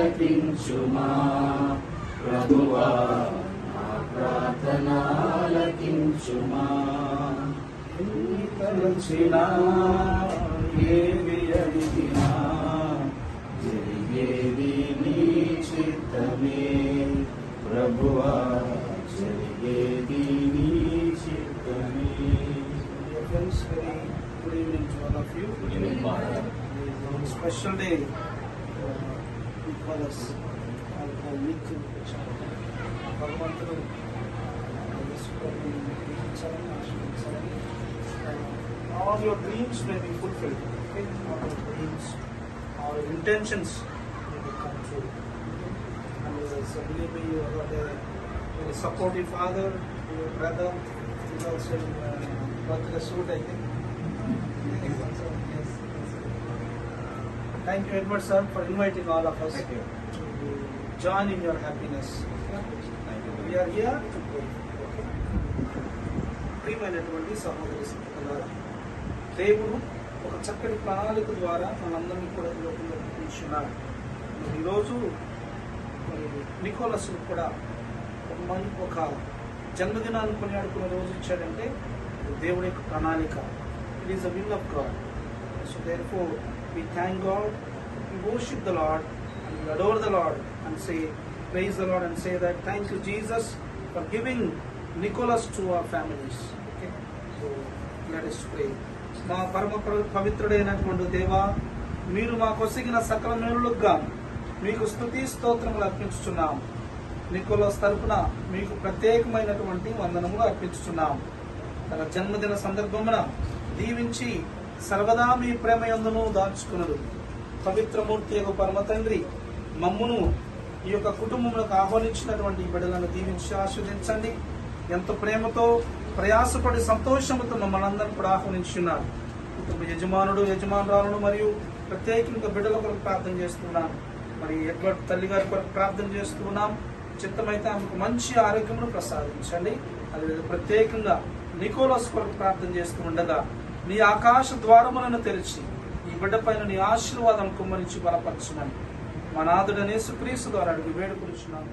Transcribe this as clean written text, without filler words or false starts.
ఆలకించుమా ప్రభువా, నా ప్రార్థన ఆలకించుమా. ఎన్ని తలచినా ఏవి అడిగినా జరిగేది నీ చిత్తమే ప్రభువా, జరిగేది నీ చిత్తమే. Friends, very good evening to all of you. Good evening, Father. Special day for us. భగవంతుడు all your dreams may be fulfilled. Okay? All your dreams, all your intentions may be come true. And so believe me, you have a very supportive father, your brother is also in birthday suit, I think. Yes. Thank you very much, sir, for inviting all of us Thank you. to join in your happiness. Thank you. We are here to pray. ప్రియమైనటువంటి సహోదరి సహోదరులారా, దేవుడు ఒక చక్కటి ప్రణాళిక ద్వారా మనందరినీ కూడా ఈ లోకంలో పంపించున్నాడు. ఈరోజు నికోలస్ కూడా ఒక జన్మదినాన్ని కొనియాడుకునే రోజు ఇచ్చాడంటే దేవుడి యొక్క ప్రణాళిక. It is the will of God. So therefore we thank God, we worship the Lord, and we adore the Lord, and say, praise the Lord, and say that thank you Jesus for giving Nicholas to our families. Okay, so let us pray. మా పరమ పవిత్రుడైనటువంటి దేవా, మీరు మా కొసిగిన సకల మేలులుగా మీకు స్తుతి స్తోత్రములు అర్పించుచున్నాం. Nicholas తరపున మీకు ప్రత్యేకమైనటువంటి వందనములు అర్పించుచున్నాం. తన జన్మదిన సందర్భమున దీవించి సర్వదా మీ ప్రేమ యందును దాచుకున్నది పవిత్రమూర్తి యొక్క పరమ తండ్రి, మమ్మును ఈ యొక్క కుటుంబములకు ఆహ్వానించినటువంటి బిడ్డలను దీవించి ఆస్వాదించండి. ఎంతో ప్రేమతో ప్రయాసపడి సంతోషంతో మమ్మల్ని అందరినీ కూడా ఆహ్వానించున్నారు. కుటుంబ యజమానుడు యజమానురాలను మరియు ప్రత్యేకంగా బిడ్డల కొరకు ప్రార్థన చేస్తున్నాం. మరి ఎడ్వర్డ్ తల్లి గారి కొరకు ప్రార్థన చేస్తున్నాం. చిత్తమైతే ఆమెకు మంచి ఆరోగ్యమును ప్రసాదించండి. అదేవిధంగా ప్రత్యేకంగా నికోలస్ కొరకు ప్రార్థన చేస్తూ ఉండగా నీ ఆకాశ ద్వారములను తెరిచి ఈ బిడ్డ పైన నీ ఆశీర్వాదం కుమ్మరించి బలపరచుమని మా నాథుడనే యేసుక్రీస్తు ద్వారా అడిగి వేడుకొనుచున్నాను.